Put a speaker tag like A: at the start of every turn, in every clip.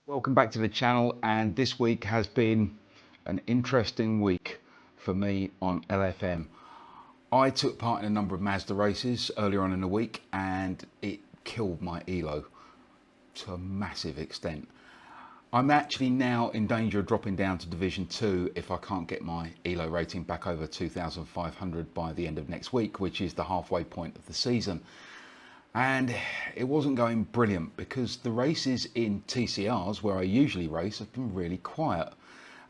A: Welcome back to the channel, and this week has been an interesting week for me on LFM. I took part in a number of Mazda races earlier on in the week and it killed my elo to a massive extent. I'm actually now in danger of dropping down to Division 2 if I can't get my elo rating back over 2,500 by the end of next week, which is the halfway point of the season. And it wasn't going brilliant because the races in TCRs where I usually race have been really quiet,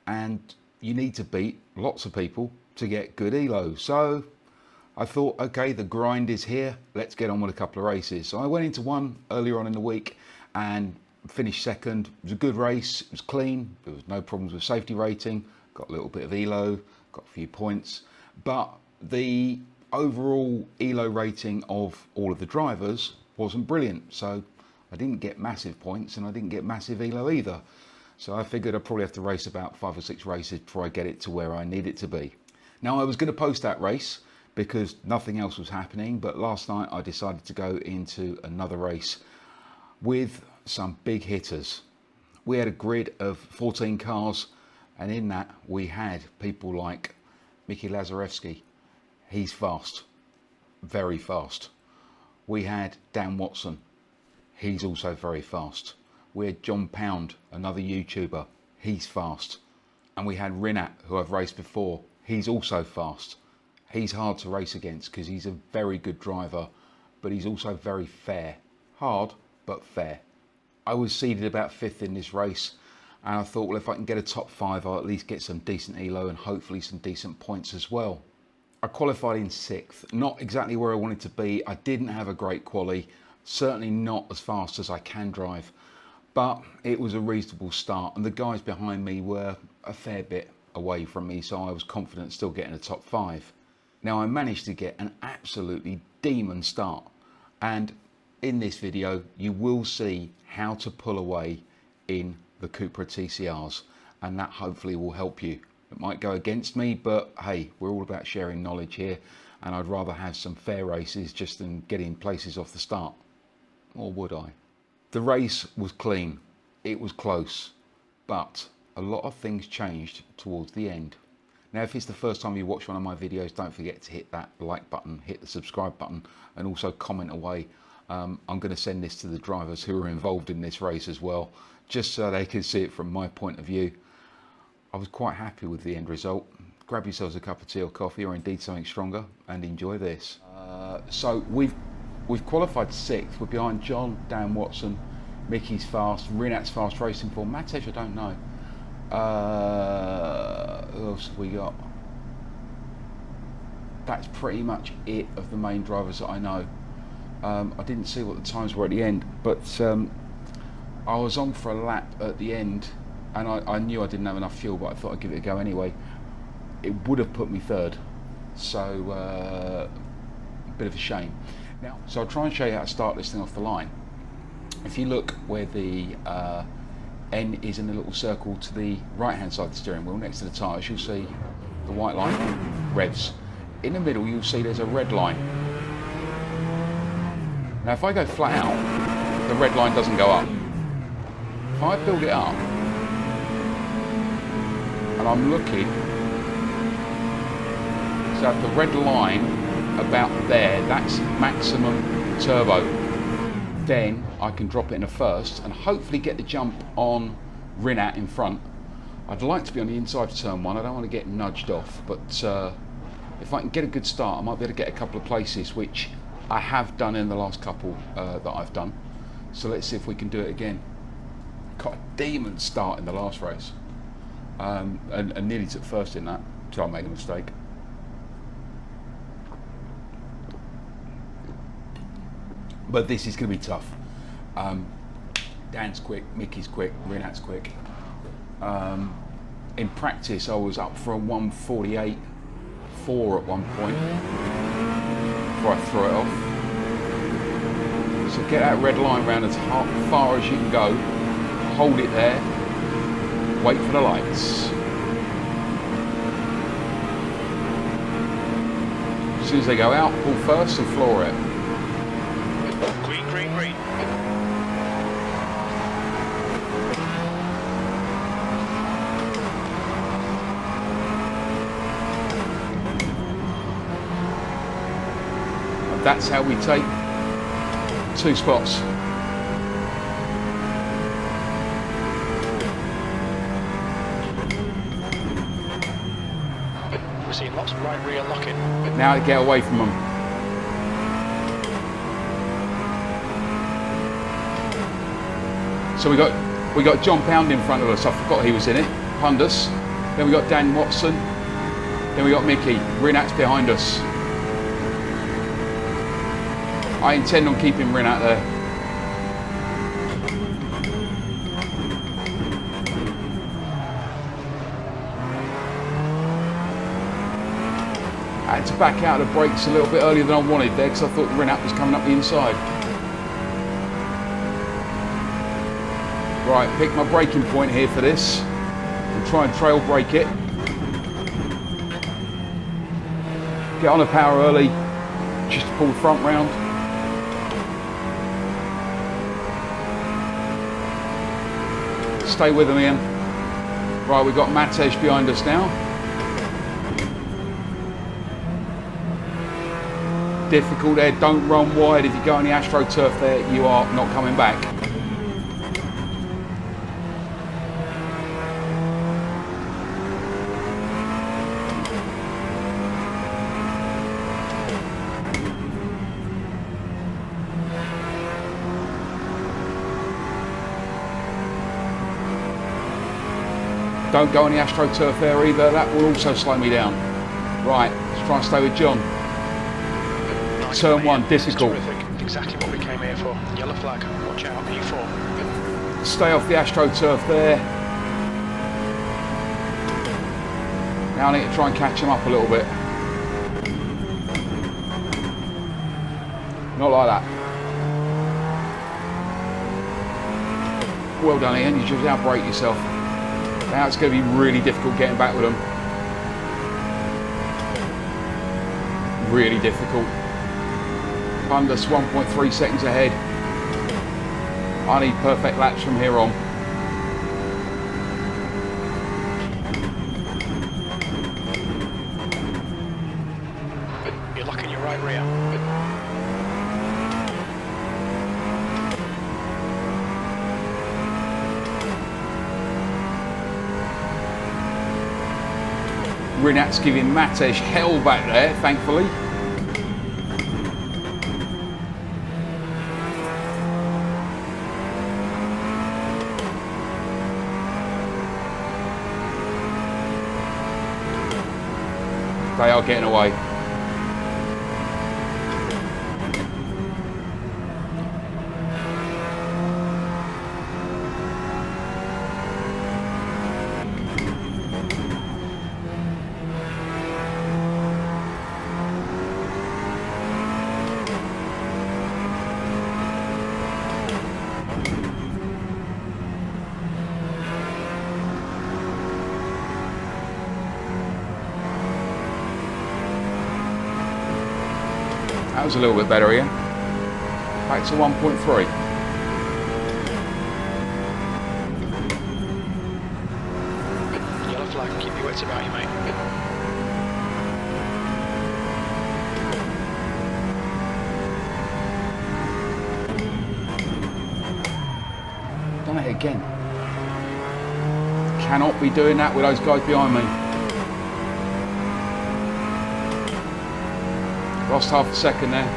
A: and you need to beat lots of people to get good elo. So I thought, okay, the grind is here, let's get on with a couple of races. So I went into one earlier on in the week and finished second. It was a good race, it was clean, there was no problems with safety rating, got a little bit of elo, got a few points, but the overall elo rating of all of the drivers wasn't brilliant, so I didn't get massive points and I didn't get massive elo either. So I figured I'd probably have to race about 5 or 6 races before I get it to where I need it to be. Now I was going to post that race because nothing else was happening, but last night I decided to go into another race with some big hitters. We had a grid of 14 cars, and in that we had people like Miki, he's fast, very fast. We had Dan Watson, he's also very fast. We had John Pound, another YouTuber, he's fast. And we had Rinat, who I've raced before, he's also fast. He's hard to race against because he's a very good driver, but he's also very fair. Hard, but fair. I was seeded about 5th in this race, and I thought, well, if I can get a top 5, I'll at least get some decent elo and hopefully some decent points as well. I qualified in 6th, not exactly where I wanted to be. I didn't have a great quali, certainly not as fast as I can drive, but it was a reasonable start, and the guys behind me were a fair bit away from me, so I was confident still getting a top 5. Now I managed to get an absolutely demon start, and in this video you will see how to pull away in the Cupra TCRs, and that hopefully will help you. It might go against me, but hey, we're all about sharing knowledge here, and I'd rather have some fair races just than getting places off the start. Or would I? The race was clean, it was close, but a lot of things changed towards the end. Now, if it's the first time you watch one of my videos, don't forget to hit that like button, hit the subscribe button, and also comment away. I'm going to send this to the drivers who are involved in this race as well, just so they can see it from my point of view. I was quite happy with the end result. Grab yourselves a cup of tea or coffee, or indeed something stronger, and enjoy this. So we've qualified 6th. We're behind John, Dan Watson, Miki's fast, Rinat's fast racing form. Matej, I don't know. Who else have we got? That's pretty much it of the main drivers that I know. I didn't see what the times were at the end, but I was on for a lap at the end, and I knew I didn't have enough fuel, but I thought I'd give it a go anyway. It would have put me 3rd, so a bit of a shame. Now, so I'll try and show you how to start this thing off the line. If you look where the N is in the little circle to the right hand side of the steering wheel next to the tyres, you'll see the white line, revs. In the middle you'll see there's a red line. Now if I go flat out, the red line doesn't go up. If I build it up, and I'm looking, so the red line about there, that's maximum turbo. Then I can drop it in a 1st and hopefully get the jump on Rinat in front. I'd like to be on the inside of turn 1, I don't want to get nudged off, but if I can get a good start, I might be able to get a couple of places, which I have done in the last couple that I've done. So let's see if we can do it again. Got a demon start in the last race. And nearly took 1st in that, so I made a mistake. But this is going to be tough. Dan's quick, Miki's quick, Rinat's quick. In practice, I was up for a 1:48.4 at one point before I threw it off. So get that red line round as far as you can go, hold it there, wait for the lights. As soon as they go out, pull 1st and floor it.
B: Green, green, green.
A: That's how we take 2 spots.
B: We're seeing lots of right rear locking.
A: Now to get away from them. So we got John Pound in front of us. I forgot he was in it. Pundus. Then we got Dan Watson. Then we got Miki. Rinat's behind us. I intend on keeping Rinat there. I had to back out of the brakes a little bit earlier than I wanted there because I thought Rinat was coming up the inside. Right, pick my braking point here for this and try and trail brake it. Get on the power early, just to pull the front round. Stay with him, Ian. Right, we've got Matej behind us now. Difficult there, don't run wide. If you go on the AstroTurf there, you are not coming back. Don't go on the AstroTurf there either, that will also slow me down. Right, let's try and stay with John.
B: Nice
A: Turn 1, difficult.
B: Terrific. Exactly what we came here for. Yellow flag, watch out, E4.
A: Stay off the AstroTurf there. Now I need to try and catch him up a little bit. Not like that. Well done, Ian, you just outbrake yourself. Now it's going to be really difficult getting back with them. Really difficult. Under 1.3 seconds ahead. I need perfect laps from here on.
B: You're locking your right rear.
A: Rinat's giving Matej hell back there, thankfully. They are getting away. That was a little bit better here. Back to 1.3.
B: Yellow flag, keep your wits about you, mate.
A: Done it again. Cannot be doing that with those guys behind me. Lost half a second there.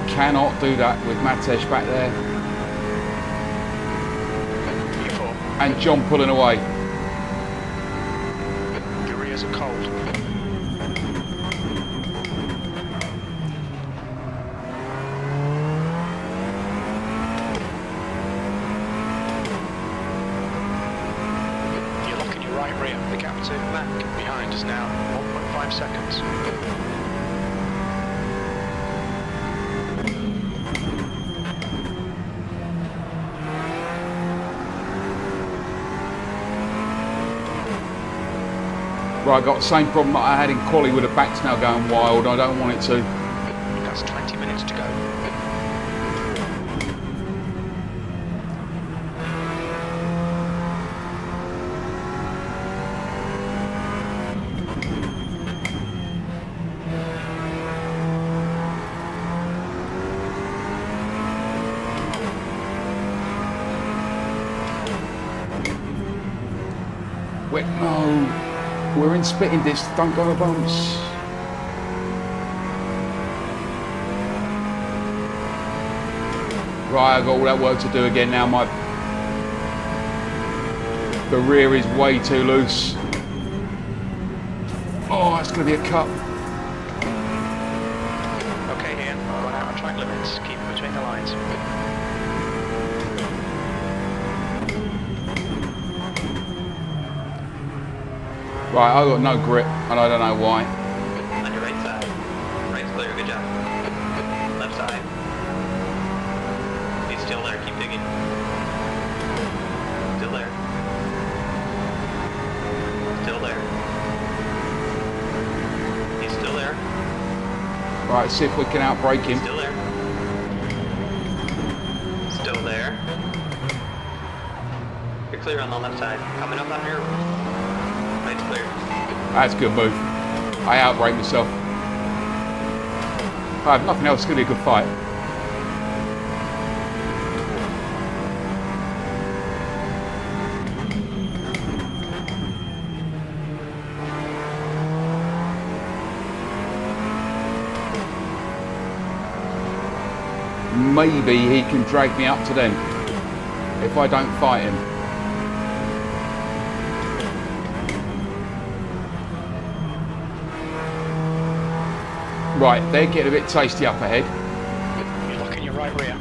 A: Cannot do that with Matej back there. And John pulling away.
B: Your rears are cold. You're locking your right rear. The gap to Mac behind is now 1.5 seconds.
A: Right, I got the same problem that I had in quali with the backs now going wild. I don't want it to.
B: That's 20 minutes to go.
A: quick. No. We're in spitting distance. Don't go on the bumps. Right, I've got all that work to do again now. The rear is way too loose. Oh, it's going to be a cut.
B: Okay, Ian, going out on track limits. Keep it between the lines.
A: Right, I've got no grip, and I don't know why.
C: On your right side. Right's clear, good job. Left side. He's still there, keep digging. Still there. Still there. He's still there.
A: Right, see if we can outbrake him.
C: Still there. Still there. You're clear on the left side. Coming up on your right's clear.
A: That's a good move. I outbrake myself. I have nothing else. It's going to be a good fight. Maybe he can drag me up to them if I don't fight him. Right, they're getting a bit tasty up ahead.
B: You're locking your right rear.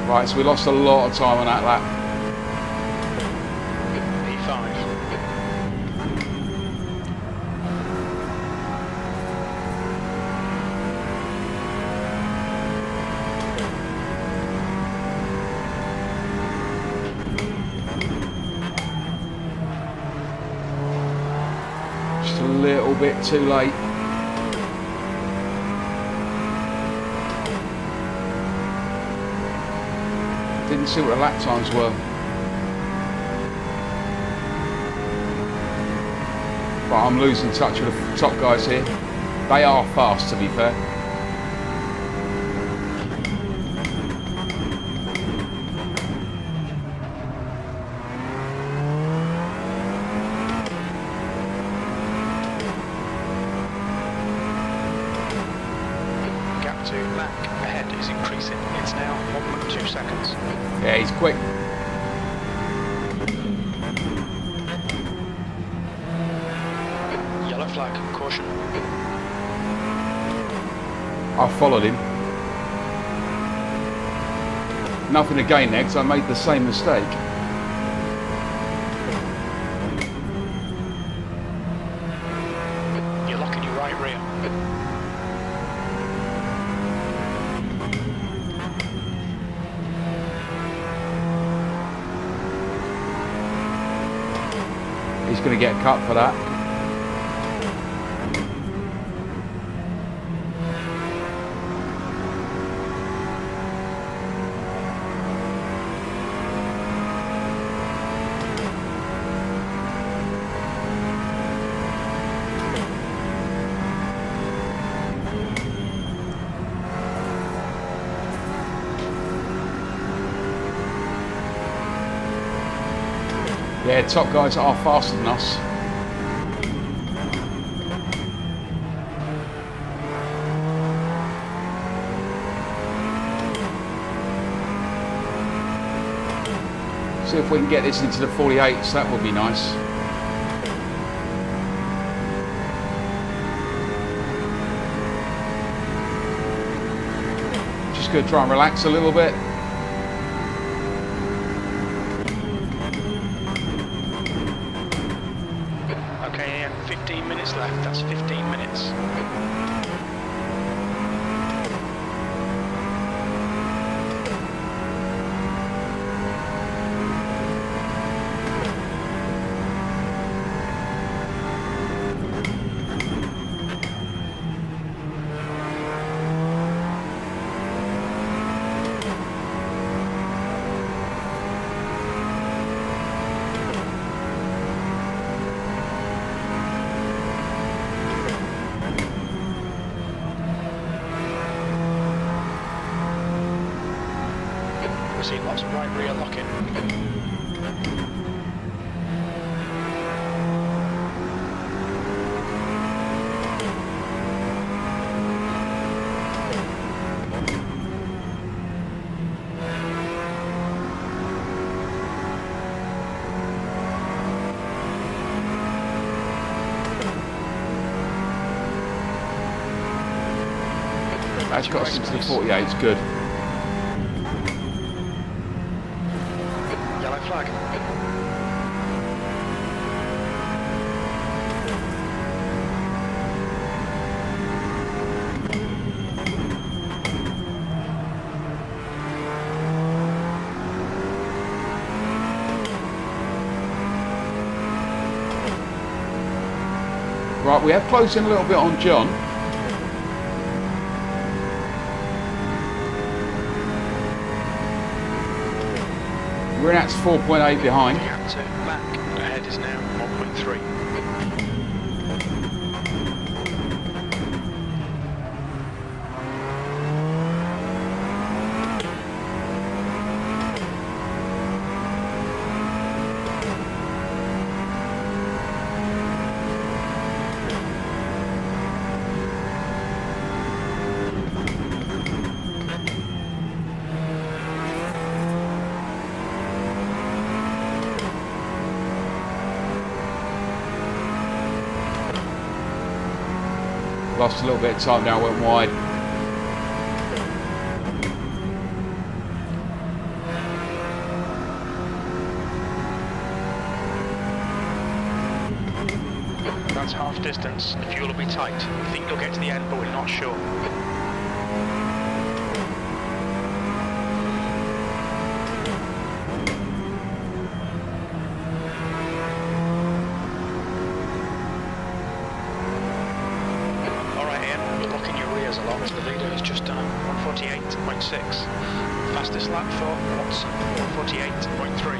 A: Right, so we lost a lot of time on that lap.
B: P5.
A: Just a little bit too late. Didn't see what the lap times were. But I'm losing touch with the top guys here. They are fast, to be fair.
B: Gap to Mac ahead is increasing. It's now 1.2 seconds.
A: Yeah, he's quick.
B: Yellow flag, caution.
A: I followed him. Nothing to gain there because I made the same mistake.
B: You're locking your right rear.
A: He's going to get cut for that. Yeah, top guys are faster than us. See if we can get this into the 48s, that would be nice. Just going to try and relax a little bit.
B: Okay, Ian, 15 minutes left. That's 15 minutes. We're seeing lots of right rear locking.
A: That's got us into the 48, it's good.
B: Yellow flag.
A: Right, we have closed in a little bit on John. Rinat's 4.8 behind.
B: Gap to Mac. Ahead is now 1.3.
A: Lost a little bit of time now, went wide.
B: That's half distance. The fuel will be tight. We think you'll get to the end, but we're not sure. The leader has just done 148.6. Fastest lap for Watson, 148.3.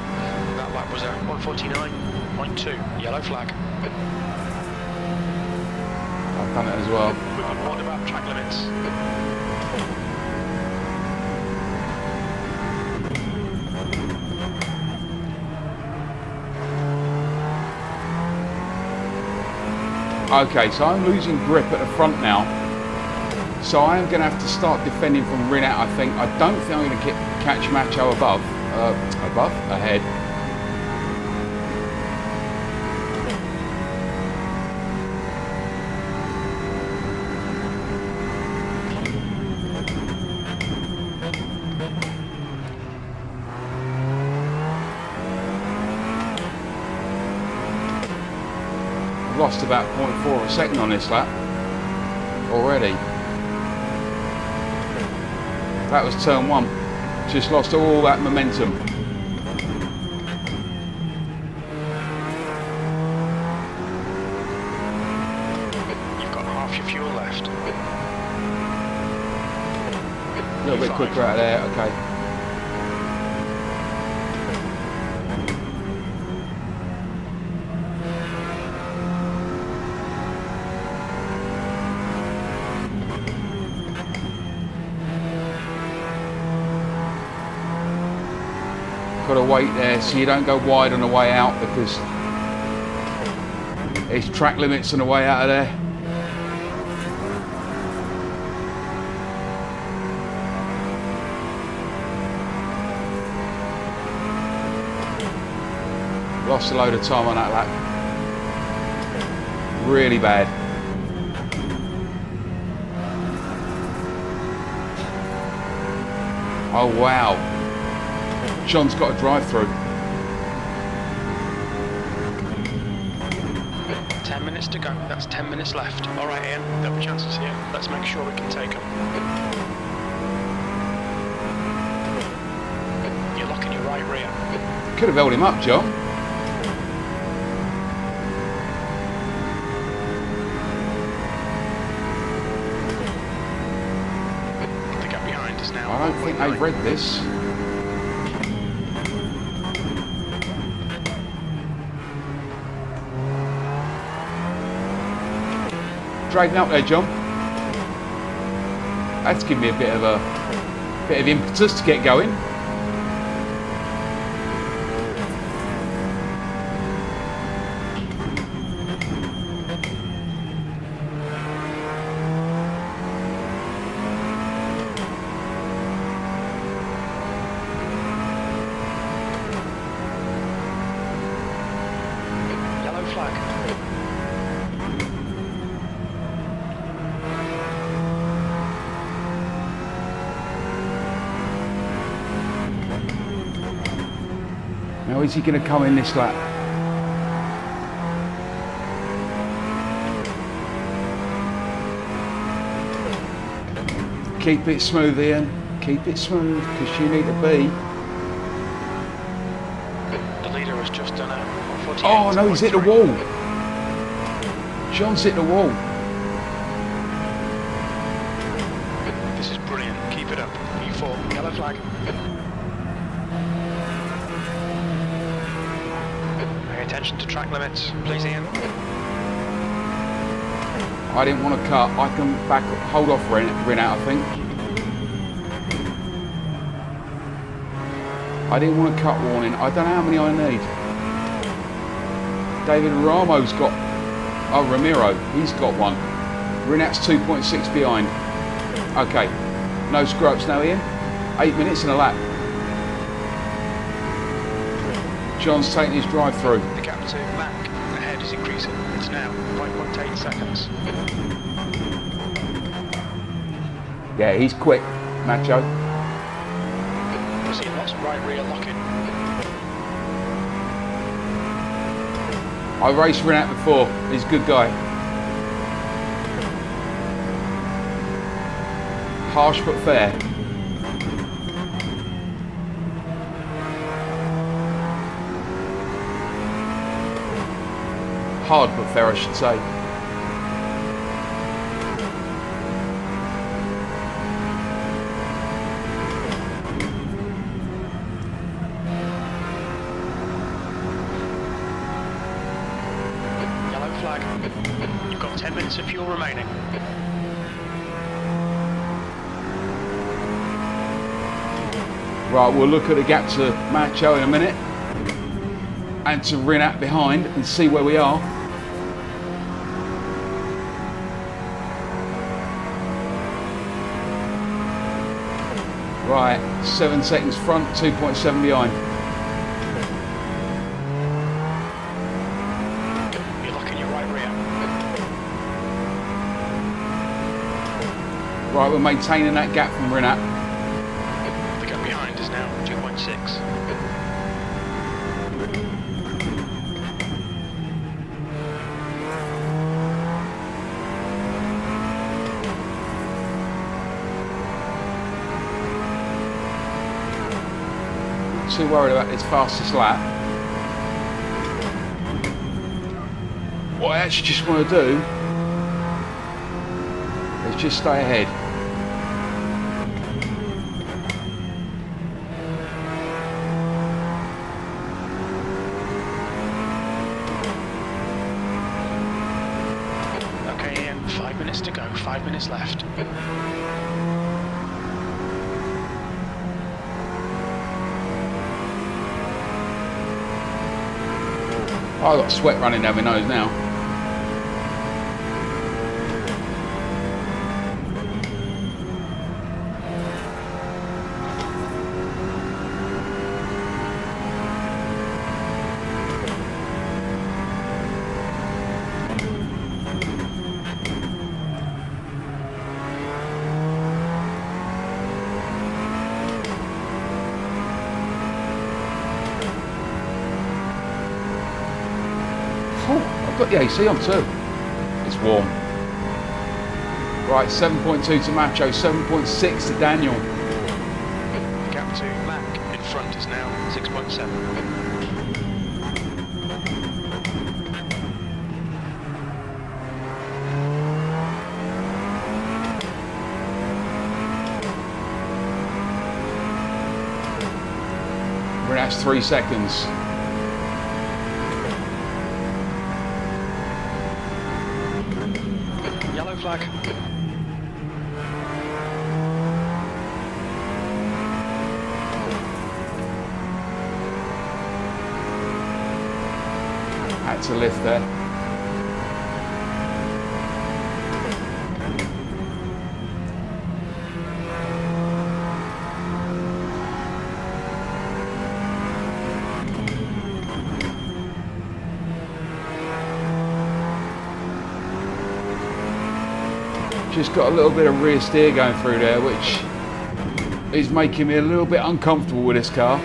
B: That lap was a 149.2. Yellow flag.
A: I've done it as well.
B: We've been warned about track limits.
A: Okay, so I'm losing grip at the front now. So I am going to have to start defending from Rinat, I think. I don't think I'm going to catch Macho ahead. I've lost about 0.4 of a second on this lap already. That was turn one. Just lost all that momentum.
B: You've got half your fuel left.
A: A little bit quicker out of there, okay. Got to wait there so you don't go wide on the way out, because it's track limits on the way out of there. Lost a load of time on that lap. Really bad. Oh wow. John's got a drive through.
B: 10 minutes to go. That's 10 minutes left. All right, Ian. There'll be chances here. Let's make sure we can take them. You're locking your right rear.
A: Could have held him up, John.
B: The gap behind is now.
A: I don't think they've read this. Dragging up there, John. That's given me a bit of impetus to get going. How is he going to come in this lap? Keep it smooth, Ian. Keep it smooth, because you need to be.
B: The leader has just done a 148.
A: Oh no, he's hit the wall. John's hit the wall.
B: This is brilliant. Keep it up. E4. Yellow flag. Pay attention to track limits, please, Ian.
A: I didn't want to cut. I can back, hold off Rinat, I think. I didn't want to cut warning. I don't know how many I need. David Ramo's got, oh Ramiro, he's got one. Rinat's 2.6 behind. Okay, no screw-ups now, Ian. 8 minutes and a lap. John's taking his drive through.
B: The gap to Mac ahead is increasing. It's now 5.8 seconds.
A: Yeah, he's quick, Macho.
B: We're seeing lots of right rear locking.
A: I raced Rinat before. He's a good guy. Harsh but fair. Hard but fair, I should say.
B: Yellow flag. You've got 10 minutes of fuel remaining.
A: Right, we'll look at the gap to Macho in a minute. And to Rinat behind and see where we are. Right, 7 seconds front, 2.7 behind.
B: You're locking your right rear.
A: Right, we're maintaining that gap from Rinat.
B: The gap behind is now 2.6.
A: Too worried about this fastest lap. What I actually just want to do is just stay ahead.
B: Okay, Ian, 5 minutes to go, 5 minutes left.
A: I've got sweat running down my nose now. I've got the AC on too. It's warm. Right, 7.2 to Macho, 7.6 to Daniel.
B: The gap to Mac in front is now 6.7.
A: Rinat's 3 seconds.
B: Yellow flag.
A: Had to lift there. Just got a little bit of rear steer going through there, which is making me a little bit uncomfortable with this car.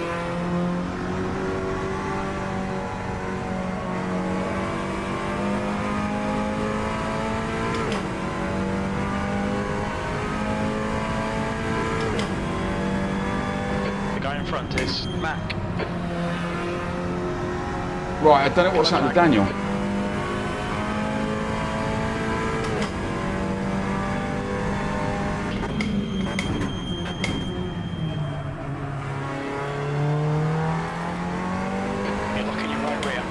B: in front is Mac.
A: Right, I don't know what's happened to Daniel.
B: You're looking your right rear.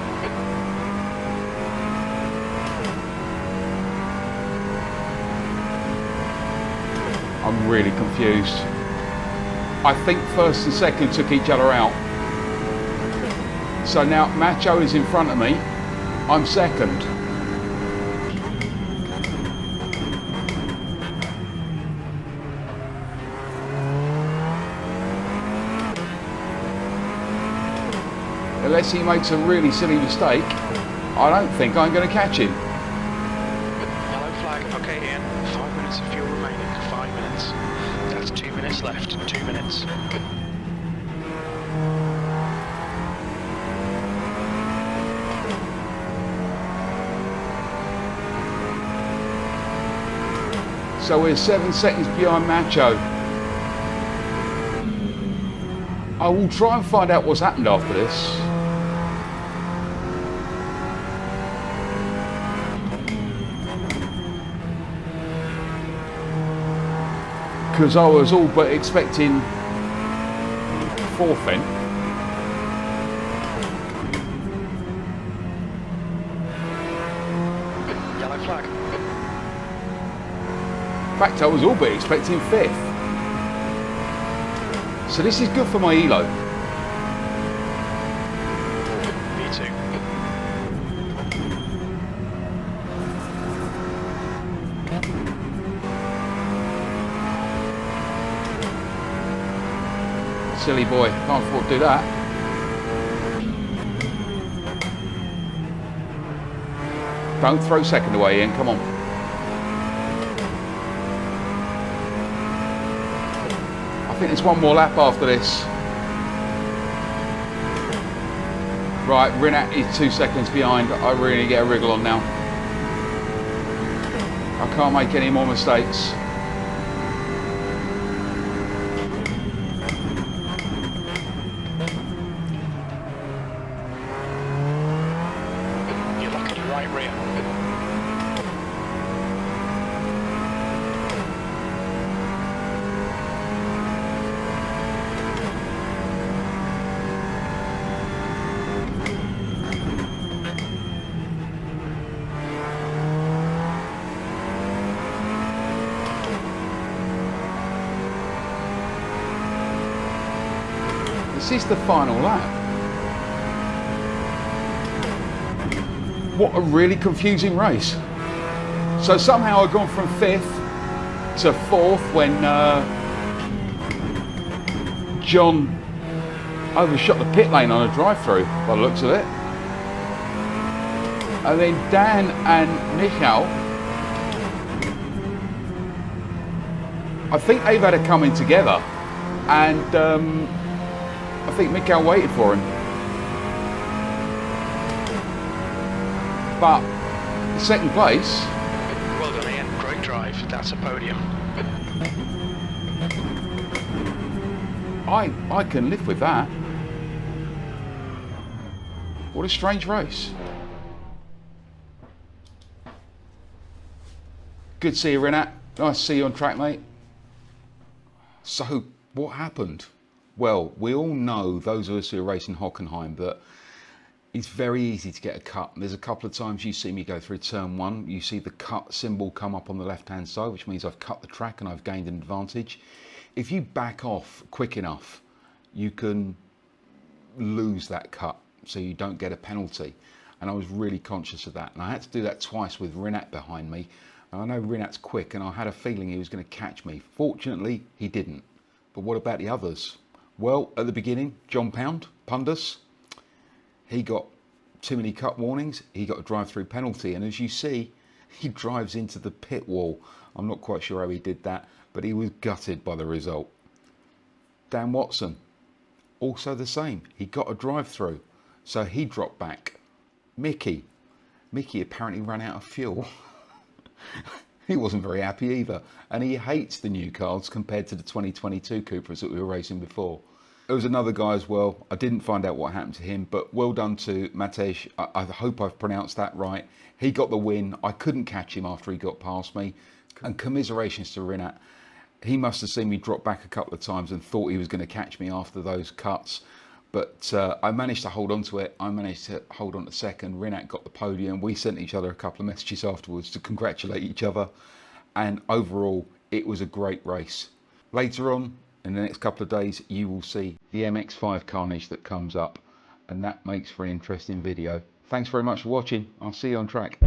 A: I'm really confused. I think first and second took each other out. So now Macho is in front of me. I'm second. Unless he makes a really silly mistake, I don't think I'm going to catch him.
B: Yellow flag. Okay, Ian. 5 minutes of fuel remaining. 5 minutes. That's 2 minutes left. 2 minutes.
A: So we're 7 seconds behind Macho. I will try and find out what's happened after this. Because I was all but expecting fourth then.
B: Yellow flag.
A: In fact, I was all but expecting fifth. So this is good for my elo.
B: V2.
A: Silly boy, can't afford to do that. Don't throw second away, Ian, come on. I think there's one more lap after this. Right, Rinat is 2 seconds behind. I really need to get a wriggle on now. I can't make any more mistakes.
B: You're looking your right rear.
A: This is the final lap. What a really confusing race. So somehow I've gone from 5th to 4th when John overshot the pit lane on a drive-through by the looks of it. And then Dan and Michael, I think they've had a coming together, and I think Michael waited for him. But second place.
B: Well done, Ian. Great drive. That's a podium.
A: I can live with that. What a strange race. Good to see you, Rinat. Nice to see you on track, mate. So, what happened? Well, we all know, those of us who are racing Hockenheim, that it's very easy to get a cut. There's a couple of times you see me go through turn 1, you see the cut symbol come up on the left-hand side, which means I've cut the track and I've gained an advantage. If you back off quick enough, you can lose that cut, so you don't get a penalty. And I was really conscious of that. And I had to do that twice with Rinat behind me. And I know Rinat's quick, and I had a feeling he was going to catch me. Fortunately, he didn't. But what about the others? Well, at the beginning, John Pundus, he got too many cut warnings. He got a drive-through penalty. And as you see, he drives into the pit wall. I'm not quite sure how he did that, but he was gutted by the result. Dan Watson, also the same. He got a drive-through, so he dropped back. Miki apparently ran out of fuel. He wasn't very happy either, and he hates the new cars compared to the 2022 Cupras that we were racing before. There was another guy as well. I didn't find out what happened to him, but well done to Matej. I hope I've pronounced that right. He got the win. I couldn't catch him after he got past me. And commiserations to Rinat. He must have seen me drop back a couple of times and thought he was going to catch me after those cuts. But I managed to hold on to it. I managed to hold on to second. Rinat got the podium. We sent each other a couple of messages afterwards to congratulate each other. And overall, it was a great race. Later on, in the next couple of days, you will see the MX-5 carnage that comes up. And that makes for an interesting video. Thanks very much for watching. I'll see you on track.